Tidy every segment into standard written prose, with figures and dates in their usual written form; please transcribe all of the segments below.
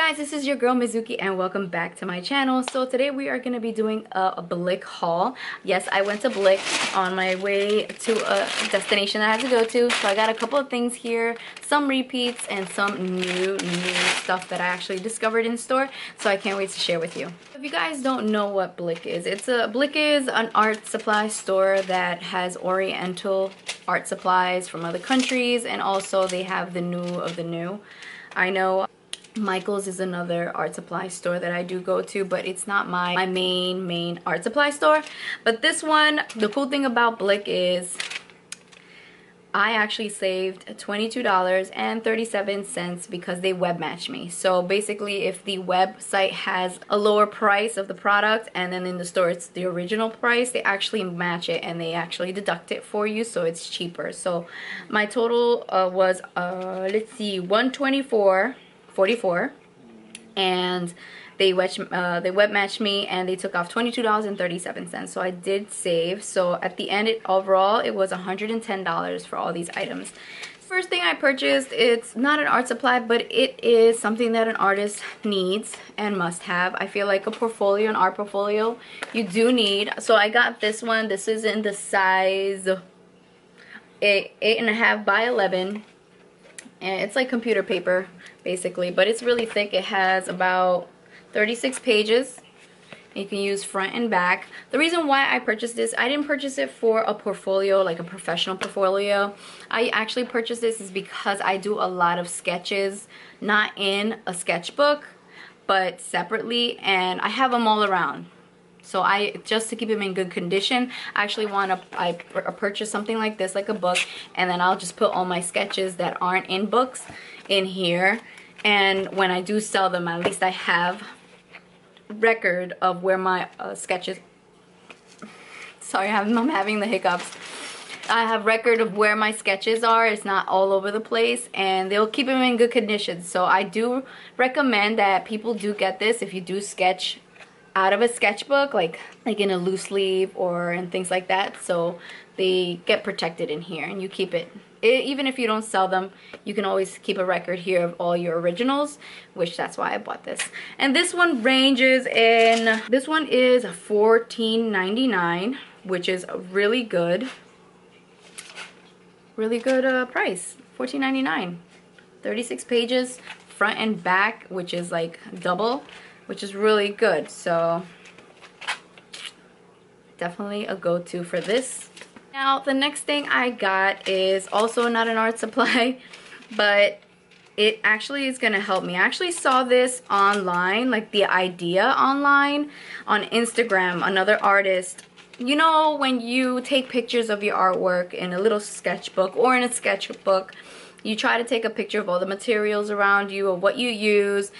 guys, this is your girl Mizuki and welcome back to my channel. So today we are going to be doing a Blick haul. Yes, I went to Blick on my way to a destination that I had to go to. So I got a couple of things here, some repeats and some new stuff that I actually discovered in store. So I can't wait to share with you. If you guys don't know what Blick is, Blick is an art supply store that has Oriental art supplies from other countries, and also they have the new of the new. I know Michael's is another art supply store that I do go to, but it's not my main art supply store. But this one, the cool thing about Blick is I actually saved $22.37 because they web matched me. So basically, if the website has a lower price of the product and then in the store it's the original price, they actually match it and they actually deduct it for you, so it's cheaper. So my total was let's see, $124.44, and they web matched me and they took off $22.37. So I did save. So at the end, overall it was $110 for all these items. First thing I purchased, it's not an art supply, but it is something that an artist needs and must have. I feel like a portfolio, an art portfolio, you do need. So I got this one. This is in the size 8.5 by 11. And it's like computer paper basically, but it's really thick. It has about 36 pages. You can use front and back. The reason why I purchased this, I didn't purchase it for a portfolio, like a professional portfolio. I actually purchased this is because I do a lot of sketches, not in a sketchbook, but separately, and I have them all around. So just to keep them in good condition, I actually I purchase something like this, like a book, and then I'll just put all my sketches that aren't in books in here. And when I do sell them, at least I have record of where my sketches, sorry, I'm having the hiccups. I have record of where my sketches are. It's not all over the place, and they'll keep them in good condition. So I do recommend that people do get this if you do sketch out of a sketchbook, like in a loose leaf or and things like that, so they get protected in here and you keep it. Even if you don't sell them, you can always keep a record here of all your originals, which that's why I bought this. And this one ranges in, this one is $14.99, which is a really good price. $14.99, 36 pages front and back, which is like double, which is really good. So definitely a go-to for this. Now the next thing I got is also not an art supply, but it actually is gonna help me. I actually saw this online, like the idea online on Instagram. Another artist, you know, when you take pictures of your artwork in a little sketchbook or in a sketchbook, you try to take a picture of all the materials around you or what you use,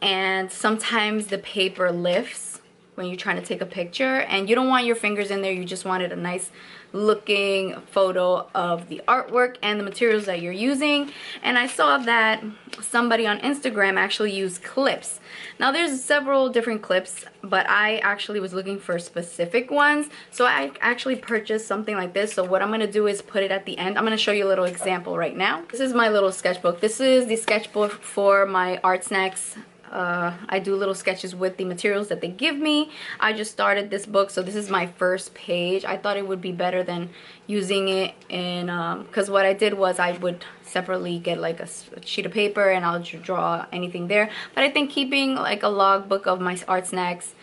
and sometimes the paper lifts when you're trying to take a picture and you don't want your fingers in there. You just wanted a nice looking photo of the artwork and the materials that you're using. And I saw that somebody on Instagram actually used clips. Now there's several different clips, but I actually was looking for specific ones, so I actually purchased something like this. So what I'm gonna do is put it at the end. I'm gonna show you a little example right now. This is my little sketchbook. This is the sketchbook for my art snacks. I do little sketches with the materials that they give me. I just started this book, so this is my first page. I thought it would be better than using it in, because what I did was I would separately get like a sheet of paper and I'll draw anything there. But I think keeping like a log book of my art snacks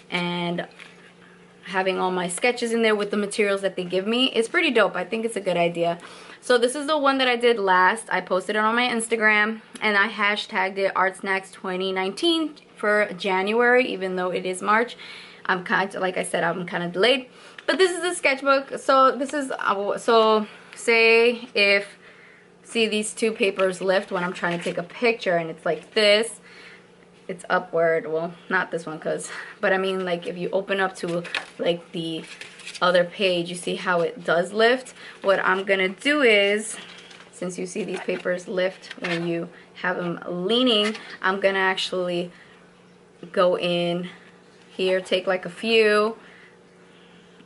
and having all my sketches in there with the materials that they give me is pretty dope. I think it's a good idea. So this is the one that I did last. I posted it on my Instagram and I hashtagged it Art Snacks 2019 for January, even though it is March. I'm kind of, like I said, I'm kind of delayed. But this is a sketchbook. So this is, so say if, see these two papers lift when I'm trying to take a picture and it's like this. It's upward. Well, not this one, but I mean, like if you open up to like the other page, you see how it does lift. What I'm gonna do is, since you see these papers lift when you have them leaning, I'm gonna actually go in here, take like a few.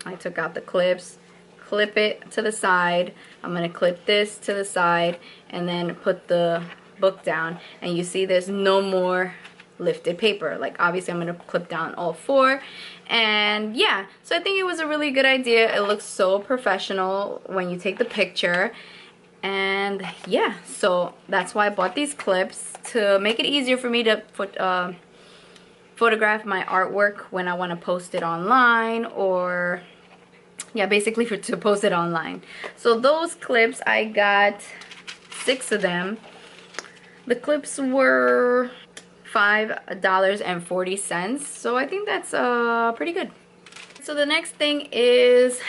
I took out the clips, clip it to the side. I'm gonna clip this to the side and then put the book down, and you see there's no more lifted paper. Like obviously I'm going to clip down all 4. And yeah, so I think it was a really good idea. It looks so professional when you take the picture. And yeah, so that's why I bought these clips, to make it easier for me to photograph my artwork when I want to post it online, or yeah, basically to post it online. So those clips, I got 6 of them. The clips were $5.40, so I think that's pretty good. So the next thing is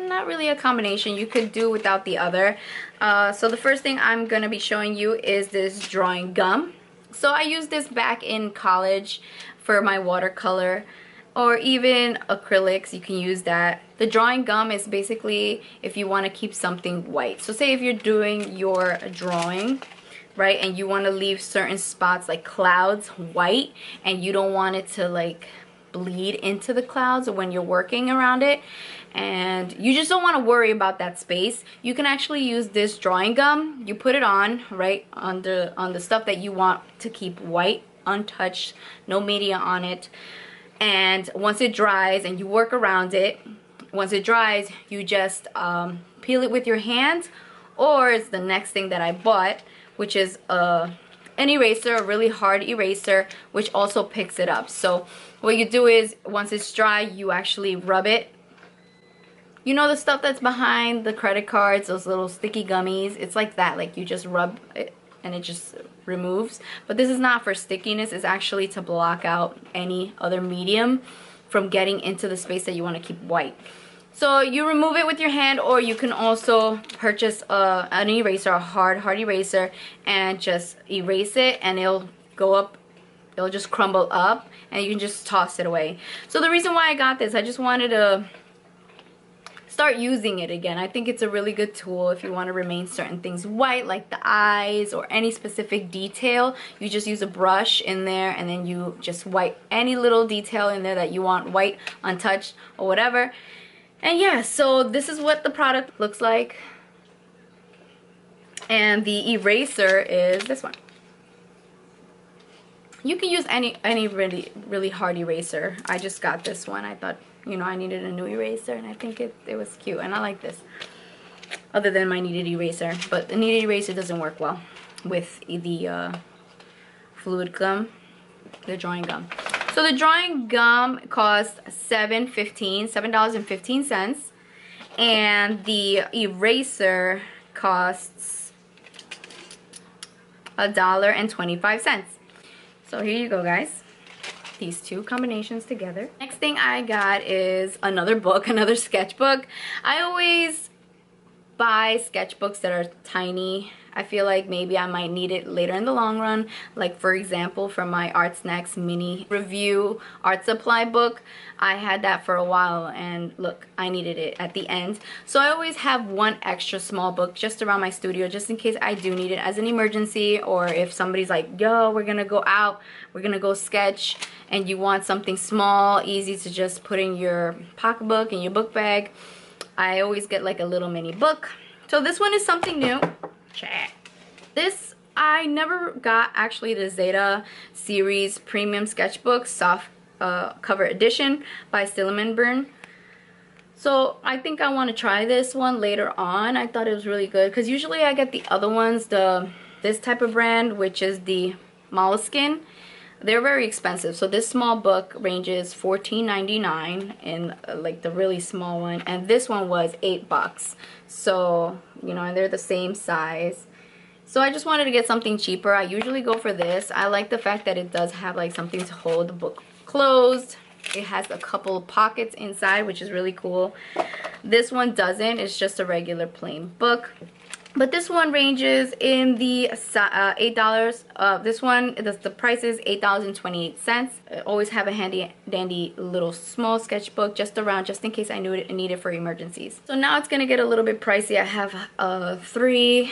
not really a combination. You could do without the other. So the first thing I'm gonna be showing you is this drawing gum. So I used this back in college for my watercolor, or even acrylics. You can use that. The drawing gum is basically if you want to keep something white. So say if you're doing your drawing, right, and you want to leave certain spots like clouds white, and you don't want it to like bleed into the clouds when you're working around it, and you just don't want to worry about that space, you can actually use this drawing gum. You put it on right on the stuff that you want to keep white, untouched, no media on it. And once it dries and you work around it, once it dries, you just peel it with your hands, or it's the next thing that I bought, which is an eraser, a really hard eraser, which also picks it up. So what you do is, once it's dry, you actually rub it. You know the stuff that's behind the credit cards, those little sticky gummies? It's like that, like you just rub it and it just removes. But this is not for stickiness, it's actually to block out any other medium from getting into the space that you want to keep white. So you remove it with your hand, or you can also purchase an eraser, a hard eraser, and just erase it, and it'll go up, it'll just crumble up, and you can just toss it away. So the reason why I got this, I just wanted to start using it again. I think it's a really good tool if you want to remain certain things white, like the eyes or any specific detail. You just use a brush in there, and then you just wipe any little detail in there that you want white, untouched, or whatever. And yeah, so this is what the product looks like. And the eraser is this one. You can use any really hard eraser. I just got this one. I thought, you know, I needed a new eraser, and I think it was cute, and I like this. Other than my kneaded eraser, but the kneaded eraser doesn't work well with the fluid gum, the drawing gum. So the drawing gum cost $7.15, and the eraser costs $1.25. So here you go, guys. These two combinations together. Next thing I got is another book, another sketchbook. I always buy sketchbooks that are tiny. I feel like maybe I might need it later in the long run. Like for example, from my Art Snacks mini review art supply book, I had that for a while, and look, I needed it at the end. So I always have one extra small book just around my studio, just in case I do need it as an emergency, or if somebody's like, yo, we're gonna go out, we're gonna go sketch, and you want something small, easy to just put in your pocketbook, in your book bag. I always get like a little mini book. So this one is something new. This, I never got actually the Zeta series premium sketchbook soft cover edition by Stillman. So I think I want to try this one later on. I thought it was really good, because usually I get the other ones, this type of brand, which is the Moleskine. They're very expensive. So this small book ranges $14.99 in like the really small one, and this one was $8. So, you know, and they're the same size. So I just wanted to get something cheaper. I usually go for this. I like the fact that it does have like something to hold the book closed. It has a couple of pockets inside, which is really cool. This one doesn't. It's just a regular plain book. But this one ranges in the $8. This one, the price is $8.28. I always have a handy dandy little small sketchbook just around, just in case I need it for emergencies. So now it's gonna get a little bit pricey. I have 3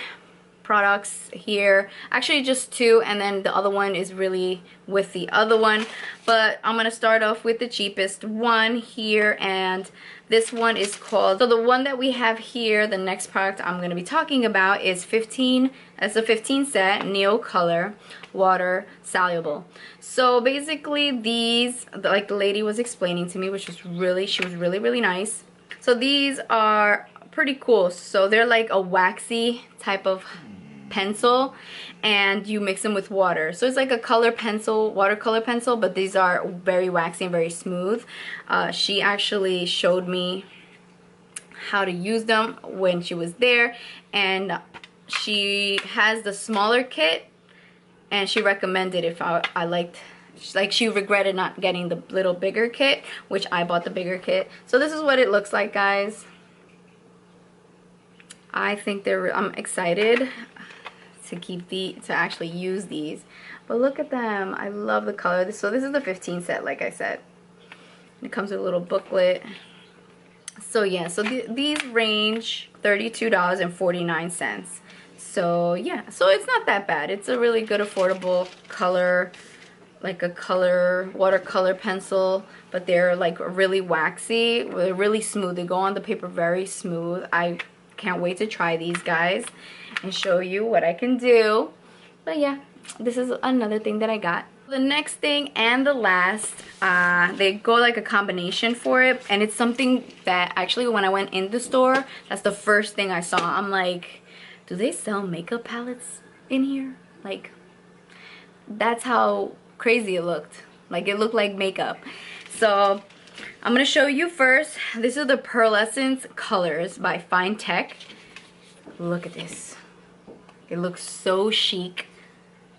products here. Actually just 2, and then the other one is really with the other one. But I'm gonna start off with the cheapest one here, and this one is called, so the one that we have here, the next product I'm gonna be talking about is 15, it's a 15 set, Neo Color, water soluble. So basically these, like the lady was explaining to me, which was really, she was really nice. So these are pretty cool. So they're like a waxy type of pencil, and you mix them with water. So it's like a color pencil, watercolor pencil, but these are very waxy and very smooth. She actually showed me how to use them when she was there, and she has the smaller kit, and she recommended if I liked, like she regretted not getting the little bigger kit, which I bought the bigger kit. So this is what it looks like, guys. I think I'm excited to actually use these. But look at them. I love the color. So this is the 15 set, like I said. It comes with a little booklet. So yeah, so these range $32.49. So yeah, so it's not that bad. It's a really good affordable color, like a color watercolor pencil, but they're like really waxy, they're really smooth, they go on the paper very smooth. I can't wait to try these, guys, and show you what I can do. But yeah, this is another thing that I got. The next thing and the last, they go like a combination for it, and it's something that actually when I went in the store, that's the first thing I saw. I'm like, do they sell makeup palettes in here? Like, that's how crazy it looked. Like, it looked like makeup. So I'm gonna show you first. This is the Pearlescence Colors by Fine Tech. Look at this. It looks so chic.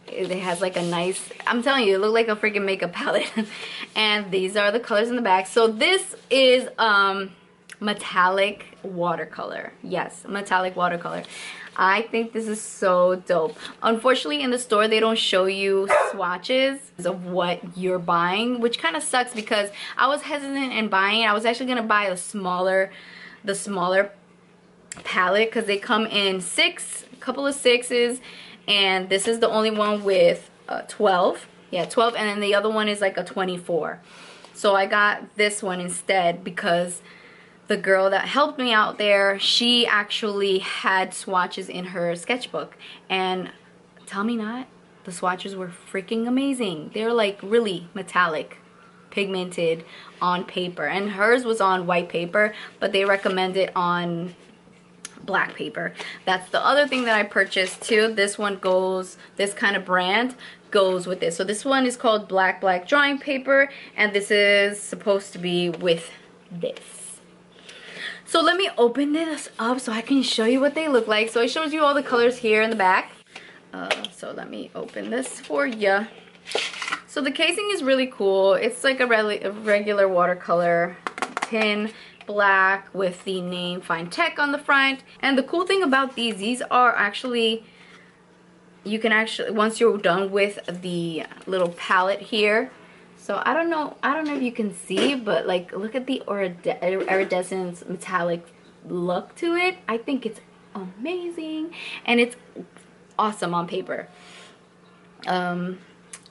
It has like a nice, I'm telling you, it looks like a freaking makeup palette. And these are the colors in the back. So this is metallic watercolor. Yes, metallic watercolor. I think this is so dope. Unfortunately, in the store, they don't show you swatches of what you're buying, which kind of sucks because I was hesitant in buying it. I was actually gonna buy the smaller palette because they come in a couple of 6s, and this is the only one with 12. Yeah, 12, and then the other one is like a 24. So I got this one instead because the girl that helped me out there, she actually had swatches in her sketchbook, and tell me not, the swatches were freaking amazing. They're like really metallic, pigmented on paper, and hers was on white paper, but they recommend it on black paper. That's the other thing that I purchased too. This one goes, this kind of brand goes with this. So this one is called Black drawing paper, and this is supposed to be with this. So let me open this up so I can show you what they look like. So it shows you all the colors here in the back. So let me open this for you. So the casing is really cool. It's like a regular watercolor tin, black with the name Fine Tech on the front. And the cool thing about these are actually, you can actually, once you're done with the little palette here, so I don't know if you can see, but like look at the iridescent metallic look to it. I think it's amazing, and it's awesome on paper.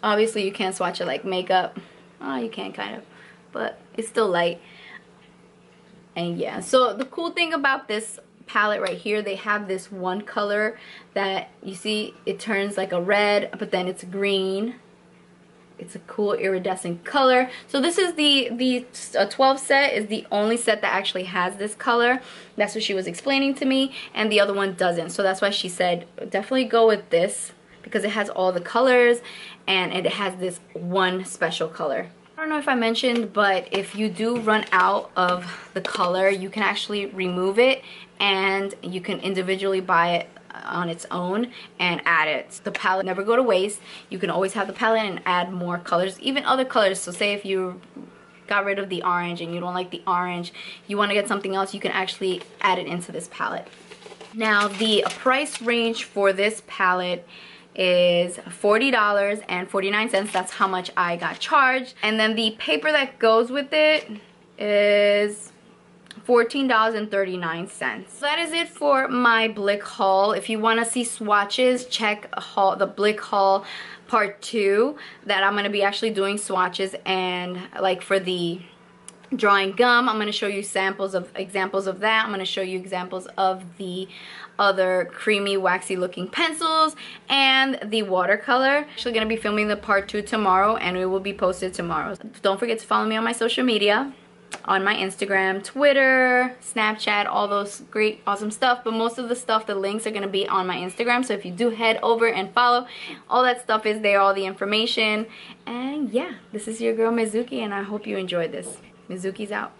Obviously you can't swatch it like makeup. Oh, you can kind of, but it's still light. And yeah, so the cool thing about this palette right here, they have this one color that you see, it turns like a red, but then it's green. It's a cool iridescent color. So this is the 12 set is the only set that actually has this color. That's what she was explaining to me, and the other one doesn't. So that's why she said definitely go with this, because it has all the colors and it has this one special color. I don't know if I mentioned, but if you do run out of the color, you can actually remove it, and you can individually buy it on its own and add it. The palette never go to waste. You can always have the palette and add more colors, even other colors. So say if you got rid of the orange and you don't like the orange, you want to get something else, you can actually add it into this palette. Now the price range for this palette is $40.49. That's how much I got charged. And then the paper that goes with it is $14.39. So that is it for my Blick haul. If you want to see swatches, check the Blick haul part 2, that I'm going to be actually doing swatches, and like for the drawing gum, I'm going to show you examples of that. I'm going to show you examples of the other creamy waxy looking pencils and the watercolor. Actually going to be filming the part 2 tomorrow, and it will be posted tomorrow. Don't forget to follow me on my social media, on my Instagram, Twitter, Snapchat, all those great awesome stuff. But most of the stuff, the links are going to be on my Instagram, so if you do head over and follow, all that stuff is there, all the information. And yeah, this is your girl Mizuki, and I hope you enjoyed this. Mizuki's out.